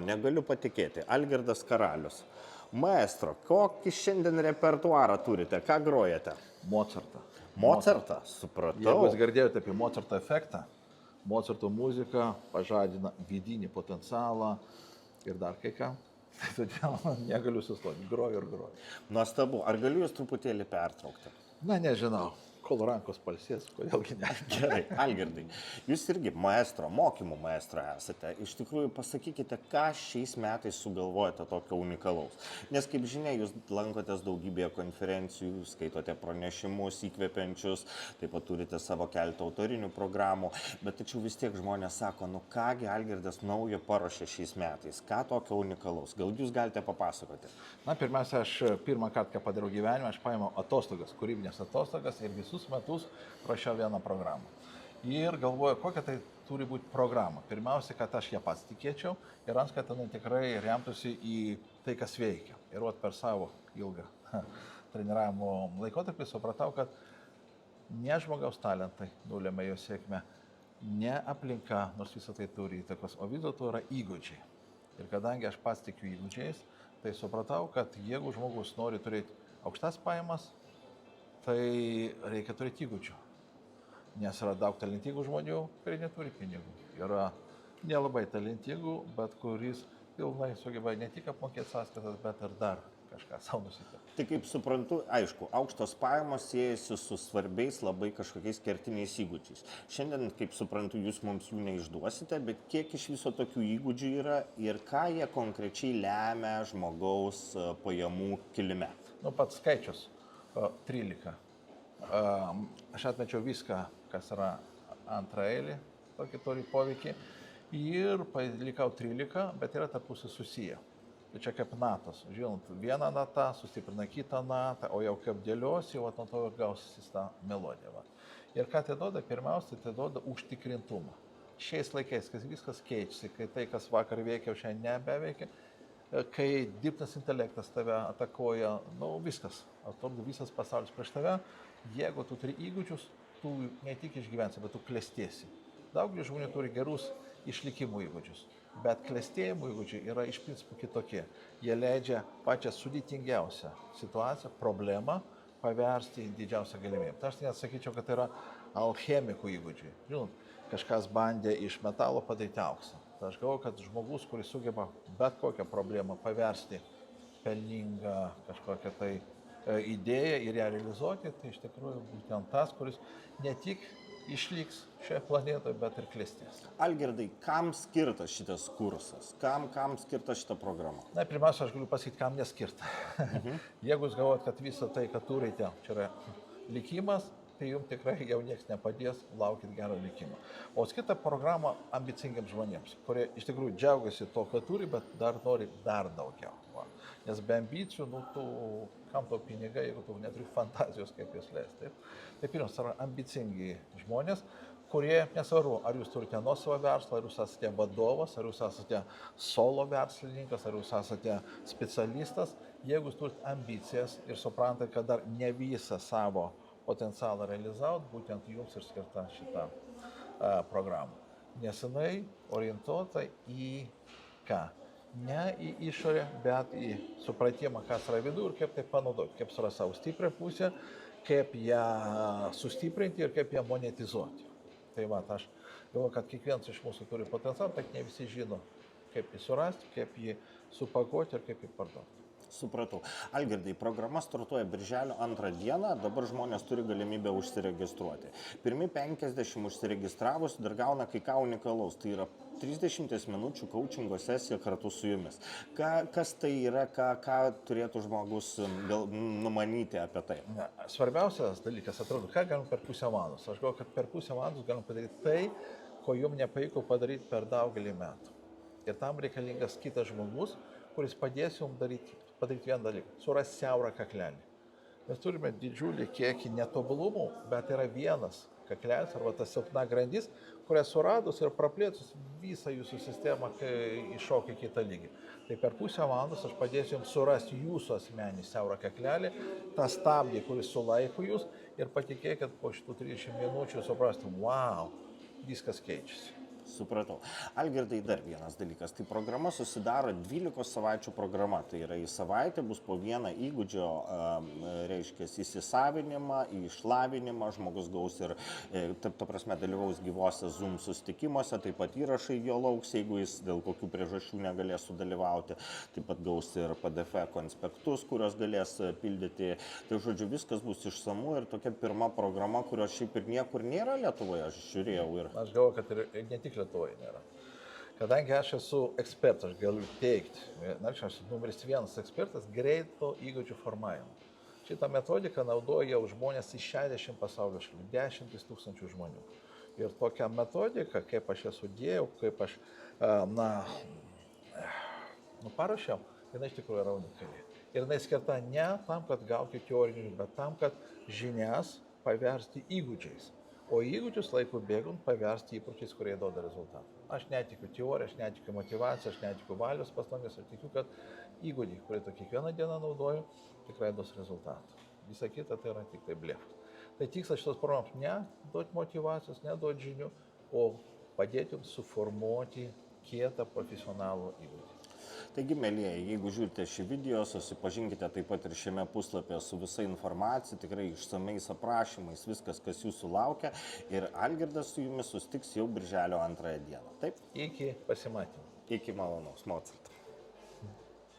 Negaliu patikėti. Algirdas Karalius. Maestro, kokį šiandien repertuarą turite? Ką grojate? Mocartą. Mocartą? Supratau. Jeigu jūs girdėjote apie Mocarto efektą, Mocarto muzika pažadina vidinį potencialą ir dar kai ką. Tai todėl negaliu sustoti. Groju ir groju. Nuostabu. Ar galiu jūs truputėlį pertraukti? Na, nežinau. Kol rankos palsės, kodėlgi ne. Gerai, Algirdai, jūs irgi maestro, mokymų maestro esate. Iš tikrųjų, pasakykite, ką šiais metais sugalvojate tokio unikalaus. Nes, kaip žinia, jūs lankotės daugybėje konferencijų, skaitote pranešimus įkvepiančius, taip pat turite savo keletą autorinių programų, bet tačiau vis tiek žmonės sako, nu kągi Algirdas naujo paruošė šiais metais, ką tokio unikalaus. Gal jūs galite papasakoti? Na, pirmiausia, aš pirmą kartą, ką padariau gyvenime, aš paėmiau atostogas, kūrybinės atostogas ir visus metus rašiau vieną programą. Ir galvoju, kokia tai turi būti programa. Pirmiausia, kad aš ją pats tikėčiau ir antras, kad jinai tikrai remtųsi į tai, kas veikia. Ir per savo ilgą treniravimo laikotarpį supratau, kad ne žmogaus talentai nulėmė jo sėkmę, ne aplinka, nors visą tai turi įtakos, o vis dėlto yra įgūdžiai. Ir kadangi aš pats tikiu įgūdžiais, tai supratau, kad jeigu žmogus nori turėti aukštas pajamas, tai reikia turėti įgūdžių. Nes yra daug talentingų žmonių, kurie neturi pinigų. Yra nelabai talentingų, bet kuris pilnai sugeba ne tik apmokėti sąskaitas, bet ir dar kažką savo nusipirkti. Tai kaip suprantu, aišku, aukštos pajamos siejasi su svarbiais labai kažkokiais kertiniais įgūdžiais. Šiandien, kaip suprantu, jūs mums jų neišduosite, bet kiek iš viso tokių įgūdžių yra ir ką jie konkrečiai lemia žmogaus pajamų kilime? Nu, pats skaičius. 13. Aš atmečiau viską, kas yra antraeilį, tokį turi poveikį. Ir likau 13, bet yra tarpusai susiję. Tai čia kaip natos. Žinot, viena nata sustiprina kitą natą, o jau kaip dėliosi, nuo to ir gausis tą melodiją. Ir ką tai duoda? Pirmiausia, tai duoda užtikrintumą. Šiais laikais, kai viskas keičiasi, kai tai, kas vakar veikia, šiandien nebeveikia, kai dirbtinis intelektas tave atakuoja, viskas, atrodo visas pasaulis prieš tave, jeigu tu turi įgūdžius, tu ne tik išgyvensi, bet tu klestėsi. Daugelis žmonių turi gerus išlikimo įgūdžius, bet klestėjimo įgūdžiai yra iš principų kitokie. Jie leidžia pačią sudėtingiausią situaciją, problemą paversti į didžiausią galimybę. Tai aš net sakyčiau, kad tai yra alchemikų įgūdžiai. Žinot, kažkas bandė iš metalo padaryti auksą. Tai aš galvoju, kad žmogus, kuris sugeba bet kokią problemą paversti pelningą kažkokią tai idėją ir ją realizuoti, tai iš tikrųjų būtent tas, kuris ne tik išliks šioje planetoje, bet ir klestės. Algirdai, kam skirtas šitas kursas? Kam skirta šita programa? Na, pirmiausia, aš galiu pasakyti, kam neskirta. Jeigu jūs galvojat, kad visą tai, ką turite, čia yra likimas, tai jums tikrai jau niekas nepadės, laukit gerą likimą. O skirta programa ambicingiams žmonėms, kurie iš tikrųjų džiaugiasi to, ką turi, bet dar nori dar daugiau. Nes be ambicijų, kam to pinigai, jeigu tu neturi fantazijos, kaip jūs leisti. Tai pirmas yra ambicingi žmonės, kurie, nesvarbu, ar jūs turite nuosavą verslą, ar jūs esate vadovas, ar jūs esate solo verslininkas, ar jūs esate specialistas, jeigu jūs turite ambicijas ir suprantate, kad dar ne visą savo potencialą realizaut, būtent jums ir skirta šitą programą. Nes jinai orientuota į ką? Ne į išorę, bet į supratimą, kas yra vidų ir kaip tai panaudoti, kaip surasti savo stiprią pusę, kaip ją sustiprinti ir kaip ją monetizuoti. Tai aš galvoju, kad kiekvienas iš mūsų turi potencialą, bet ne visi žino, kaip jį surasti, kaip jį supakuoti ir kaip jį parduoti. Supratau. Algirdai, programa startuoja birželio 2 dieną, dabar žmonės turi galimybę užsiregistruoti. Pirmi 50 užsiregistravusių dar gauna kai ką unikalaus, tai yra 30 minučių coachingo sesija kartu su jumis. Kas tai yra, ką turėtų žmogus numanyti apie tai? Svarbiausias dalykas, atrodo, ką galim per pusę valandos. Aš galvoju, kad per pusę valandos galim padaryti tai, ko jums nepavyko padaryti per daugelį metų. Ir tam reikalingas kitas žmogus, kuris padės jums padaryti vieną dalyką, surasti siaurą kaklelį. Mes turime didžiulį kiekį netobulumų, bet yra vienas kaklelis arba ta silpna grandis, kurią suradus ir praplėtus visą jūsų sistemą iššokia kitą lygį. Tai per pusę valandos aš padėsiu jums surasti jūsų asmenį siaurą kaklelį, tą stabdį, kuris sulaiko jūs ir patikėkit, po šitų 30 minučių suprasti, wow, viskas keičiasi. Supratau. Algirdai, dar vienas dalykas. Tai programa susidaro 12 savaičių programa. Tai yra į savaitę bus po vieną įgūdžio, reiškia, įsisavinimą, išlavinimą. Žmogus gaus ir, ta prasme, dalyvaus gyvose Zoom susitikimuose, taip pat įrašai jo lauks, jeigu jis dėl kokių priežasčių negalės sudalyvauti. Taip pat gaus ir PDF konspektus, kuriuos galės pildyti. Tai, žodžiu, viskas bus išsamu ir tokia pirma programa, kurios šiaip ir niekur nėra Lietuvoje, aš žiūrėjau ir... Aš galvoju, kad ir ne tik Lietuvoje nėra. Kadangi aš esu ekspertas, aš galiu teikti, aš esu numeris 1 ekspertas greito įgūdžių formavimo. Šitą metodiką naudoja jau žmonės iš 60 pasaulio šalių, 10 000 žmonių. Ir tokią metodiką, kaip aš ją sudėjau, kaip aš, paruošiau, jinai iš tikrųjų yra unikali. Ir jinai skirta ne tam, kad gauti teorinius, bet tam, kad žinias paversti įgūdžiais. O įgūdžius laikų bėgant paversti įpročiais, kurie duoda rezultatą. Aš netikiu teoriją, aš netikiu motyvaciją, aš netikiu valios pastangas, aš tikiu, kad įgūdžiai, kurie to kiekvieną dieną naudoju, tikrai duos rezultatą. Visa kita tai yra tik tai blefas. Tai tikslas šitos programos ne duoti motyvacijos, ne duoti žinių, o padėti jums suformuoti kietą profesionalų įgūdį. Taigi, mielieji, jeigu žiūrite šį video, susipažinkite taip pat ir šiame puslapyje su visa informacija, tikrai išsamiais aprašymais, viskas, kas jūsų laukia. Ir Algirdas su jumis susitiks jau birželio 2 dieną. Taip? Iki pasimatymų. Iki malonaus, Mozart.